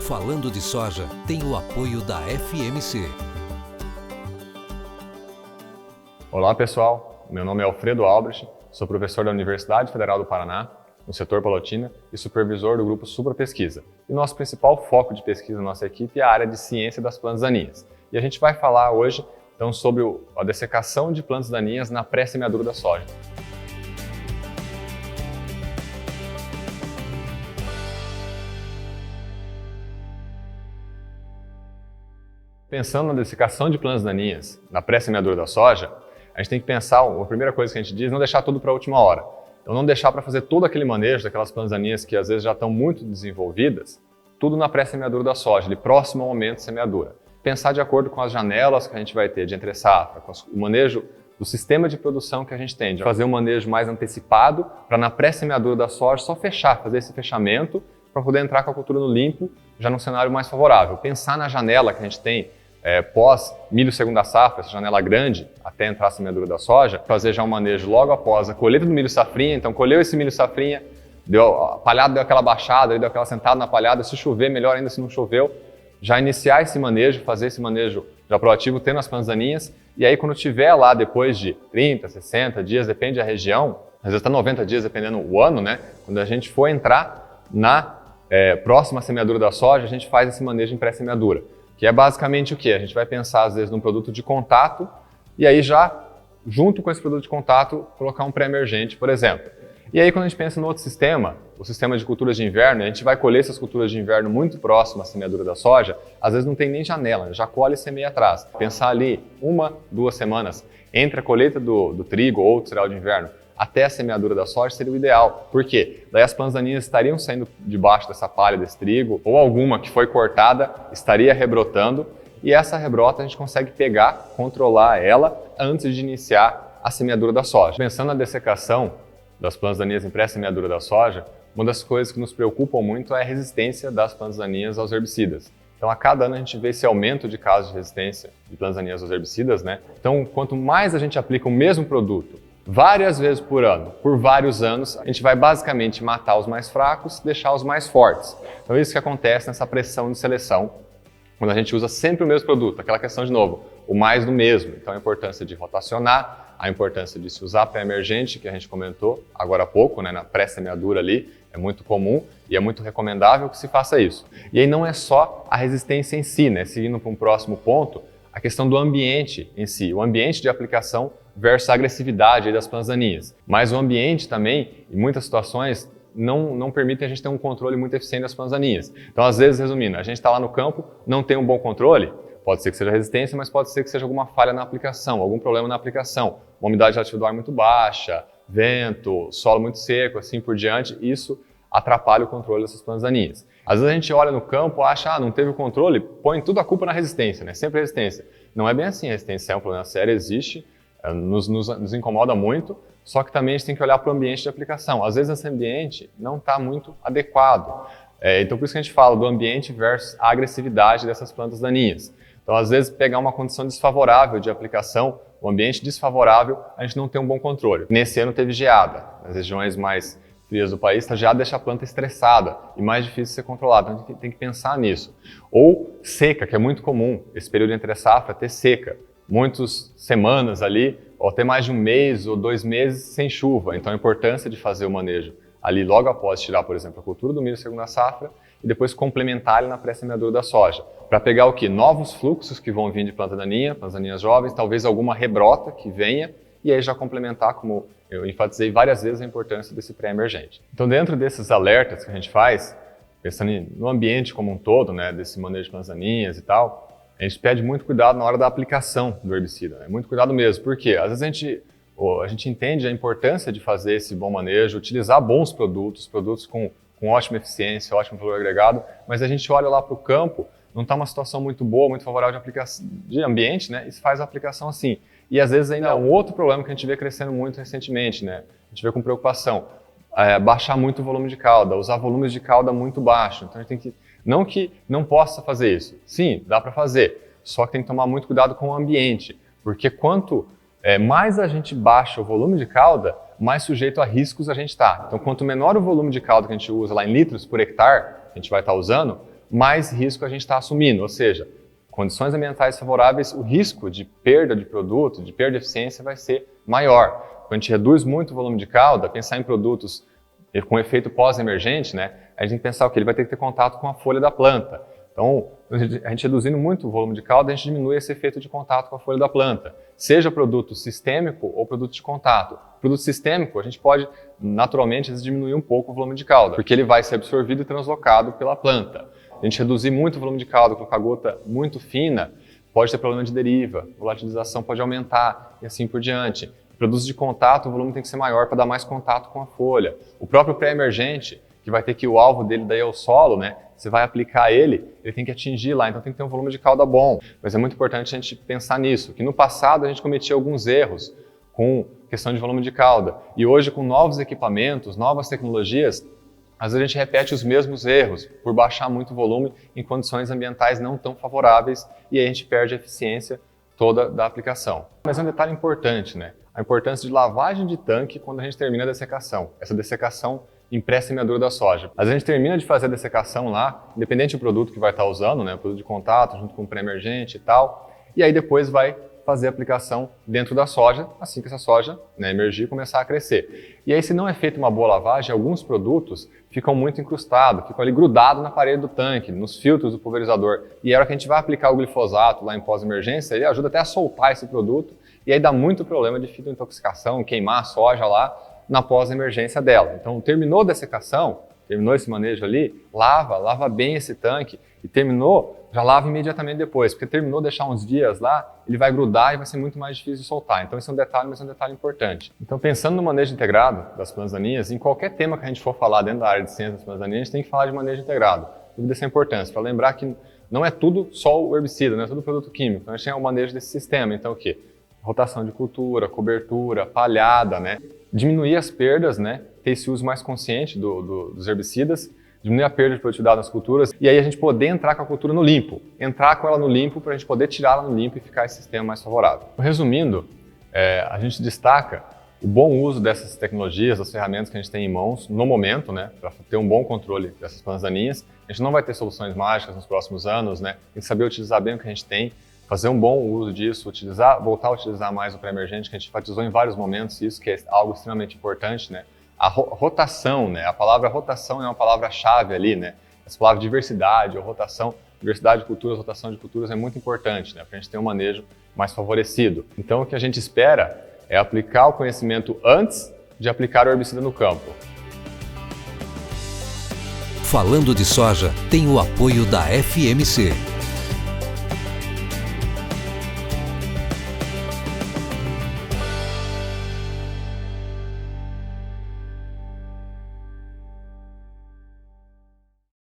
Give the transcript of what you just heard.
Falando de Soja tem o apoio da FMC. Olá pessoal, meu nome é Alfredo Albrecht, sou professor da Universidade Federal do Paraná, no setor Palotina e supervisor do grupo Supra Pesquisa. E nosso principal foco de pesquisa na nossa equipe é a área de ciência das plantas daninhas. E a gente vai falar hoje então sobre a dessecação de plantas daninhas na pré-semeadura da soja. Pensando na dessecação de plantas daninhas na pré-semeadura da soja, a gente tem que pensar, a primeira coisa que a gente diz, não deixar tudo para a última hora. Então não deixar para fazer todo aquele manejo daquelas plantas daninhas que às vezes já estão muito desenvolvidas, tudo na pré-semeadura da soja, ali próximo ao momento de semeadura. Pensar de acordo com as janelas que a gente vai ter de entre safra, com o manejo do sistema de produção que a gente tem, de fazer um manejo mais antecipado para na pré-semeadura da soja só fechar, fazer esse fechamento para poder entrar com a cultura no limpo, já num cenário mais favorável. Pensar na janela que a gente tem pós milho segunda safra, essa janela grande, até entrar a semeadura da soja, fazer já um manejo logo após a colheita do milho safrinha. Então colheu esse milho safrinha, a palhada deu aquela baixada, deu aquela sentada na palhada, se chover, melhor ainda se não choveu, já iniciar esse manejo, fazer esse manejo já proativo, tendo as plantas daninhas, e aí quando tiver lá depois de 30, 60 dias, depende da região, às vezes está 90 dias dependendo do ano, né? Quando a gente for entrar na próxima semeadura da soja, a gente faz esse manejo em pré-semeadura. Que é basicamente o quê? A gente vai pensar, às vezes, num produto de contato e aí já, junto com esse produto de contato, colocar um pré-emergente, por exemplo. E aí, quando a gente pensa no outro sistema, o sistema de culturas de inverno, a gente vai colher essas culturas de inverno muito próximas à semeadura da soja, às vezes não tem nem janela, já colhe e semeia atrás. Pensar ali 1, 2 semanas entre a colheita do trigo ou do cereal de inverno até a semeadura da soja seria o ideal. Por quê? Daí as plantas daninhas estariam saindo debaixo dessa palha desse trigo, ou alguma que foi cortada estaria rebrotando, e essa rebrota a gente consegue pegar, controlar ela antes de iniciar a semeadura da soja. Pensando na dessecação das plantas daninhas em pré-semeadura da soja, uma das coisas que nos preocupam muito é a resistência das plantas daninhas aos herbicidas. Então, a cada ano a gente vê esse aumento de casos de resistência de plantas daninhas aos herbicidas, né? Então, quanto mais a gente aplica o mesmo produto várias vezes por ano, por vários anos, a gente vai basicamente matar os mais fracos, deixar os mais fortes. Então é isso que acontece nessa pressão de seleção, quando a gente usa sempre o mesmo produto, aquela questão de novo, o mais do mesmo. Então a importância de rotacionar, a importância de se usar pré-emergente, que a gente comentou agora há pouco, né, na pré-semeadura ali, é muito comum e é muito recomendável que se faça isso. E aí não é só a resistência em si, né, seguindo para um próximo ponto, a questão do ambiente em si, o ambiente de aplicação versus a agressividade das plantas daninhas. Mas o ambiente também, em muitas situações, não permite a gente ter um controle muito eficiente das plantas daninhas. Então, às vezes, resumindo, a gente está lá no campo, não tem um bom controle, pode ser que seja resistência, mas pode ser que seja alguma falha na aplicação, algum problema na aplicação. Uma umidade relativa do ar muito baixa, vento, solo muito seco, assim por diante, isso atrapalha o controle dessas plantas daninhas. Às vezes a gente olha no campo, acha, não teve o controle, põe tudo a culpa na resistência, né? Sempre resistência. Não é bem assim, a resistência é um problema sério, existe, nos incomoda muito, só que também a gente tem que olhar para o ambiente de aplicação. Às vezes esse ambiente não está muito adequado. Então por isso que a gente fala do ambiente versus a agressividade dessas plantas daninhas. Então às vezes pegar uma condição desfavorável de aplicação, um ambiente desfavorável, a gente não tem um bom controle. Nesse ano teve geada, nas regiões mais frias do país, a geada deixa a planta estressada e mais difícil de ser controlada, então a gente tem que pensar nisso. Ou seca, que é muito comum, esse período entre safra ter seca. Muitas semanas ali, ou até mais de 1 mês ou 2 meses sem chuva. Então a importância de fazer o manejo ali logo após tirar, por exemplo, a cultura do milho segunda safra e depois complementar ele na pré-semeadura da soja. Para pegar o quê? Novos fluxos que vão vir de planta daninha, plantas daninhas jovens, talvez alguma rebrota que venha e aí já complementar, como eu enfatizei várias vezes, a importância desse pré-emergente. Então dentro desses alertas que a gente faz, pensando no ambiente como um todo, né, desse manejo de plantas daninhas e tal, a gente pede muito cuidado na hora da aplicação do herbicida, né? Muito cuidado mesmo, porque às vezes a gente entende a importância de fazer esse bom manejo, utilizar bons produtos com ótima eficiência, ótimo valor agregado, mas a gente olha lá para o campo, não está uma situação muito boa, muito favorável de aplicação de ambiente, né? E se faz a aplicação assim. E às vezes ainda é um outro problema que a gente vê crescendo muito recentemente, né? A gente vê com preocupação, baixar muito o volume de cauda, usar volumes de cauda muito baixo. Então a gente tem que não possa fazer isso. Sim, dá para fazer, só que tem que tomar muito cuidado com o ambiente, porque quanto mais a gente baixa o volume de cauda, mais sujeito a riscos a gente está. Então, quanto menor o volume de cauda que a gente usa lá em litros por hectare, que a gente vai estar usando, mais risco a gente está assumindo, ou seja, condições ambientais favoráveis, o risco de perda de produto, de perda de eficiência vai ser maior. Quando a gente reduz muito o volume de cauda, pensar em produtos com efeito pós-emergente, né, a gente tem que pensar que ele vai ter que ter contato com a folha da planta. Então, a gente reduzindo muito o volume de cauda, a gente diminui esse efeito de contato com a folha da planta. Seja produto sistêmico ou produto de contato. Produto sistêmico, a gente pode, naturalmente, diminuir um pouco o volume de cauda, porque ele vai ser absorvido e translocado pela planta. A gente reduzir muito o volume de cauda, colocar gota muito fina, pode ter problema de deriva, a volatilização pode aumentar e assim por diante. Produtos de contato, o volume tem que ser maior para dar mais contato com a folha. O próprio pré-emergente, que vai ter que o alvo dele daí é o solo, né? Você vai aplicar ele tem que atingir lá, então tem que ter um volume de cauda bom. Mas é muito importante a gente pensar nisso, que no passado a gente cometia alguns erros com questão de volume de cauda. E hoje, com novos equipamentos, novas tecnologias, às vezes a gente repete os mesmos erros por baixar muito o volume em condições ambientais não tão favoráveis e aí a gente perde a eficiência toda da aplicação. Mas é um detalhe importante, né? A importância de lavagem de tanque quando a gente termina a dessecação. Essa dessecação em pré-semeadura da soja. Às vezes a gente termina de fazer a dessecação lá, independente do produto que vai estar usando, né? O produto de contato junto com o pré-emergente e tal, e aí depois vai fazer a aplicação dentro da soja, assim que essa soja, né, emergir e começar a crescer. E aí, se não é feita uma boa lavagem, alguns produtos ficam muito incrustados, ficam ali grudados na parede do tanque, nos filtros do pulverizador. E a hora que a gente vai aplicar o glifosato lá em pós-emergência, ele ajuda até a soltar esse produto, e aí dá muito problema de fitointoxicação, queimar a soja lá na pós-emergência dela. Então, terminou a dessecação, terminou esse manejo ali, lava bem esse tanque e terminou, já lava imediatamente depois, porque terminou deixar uns dias lá, ele vai grudar e vai ser muito mais difícil de soltar. Então esse é um detalhe, mas é um detalhe importante. Então pensando no manejo integrado das plantas daninhas, em qualquer tema que a gente for falar dentro da área de ciência das plantas daninhas, a gente tem que falar de manejo integrado. Devido a essa importância, para lembrar que não é tudo só o herbicida, não é tudo produto químico. Então a gente tem o manejo desse sistema. Então o quê? Rotação de cultura, cobertura, palhada, né? Diminuir as perdas, né? Ter esse uso mais consciente dos herbicidas, diminuir a perda de produtividade nas culturas e aí a gente poder entrar com a cultura no limpo, entrar com ela no limpo para a gente poder tirá-la no limpo e ficar esse sistema mais favorável. Resumindo, a gente destaca o bom uso dessas tecnologias, das ferramentas que a gente tem em mãos no momento, né, para ter um bom controle dessas plantas daninhas. A gente não vai ter soluções mágicas nos próximos anos, né? Tem que saber utilizar bem o que a gente tem, fazer um bom uso disso, voltar a utilizar mais o pré-emergente, que a gente enfatizou em vários momentos isso, que é algo extremamente importante, né? A rotação, né? A palavra rotação é uma palavra-chave ali, né? Essa palavra diversidade ou rotação, diversidade de culturas, rotação de culturas é muito importante, né? Para a gente ter um manejo mais favorecido. Então, o que a gente espera é aplicar o conhecimento antes de aplicar o herbicida no campo. Falando de soja tem o apoio da FMC.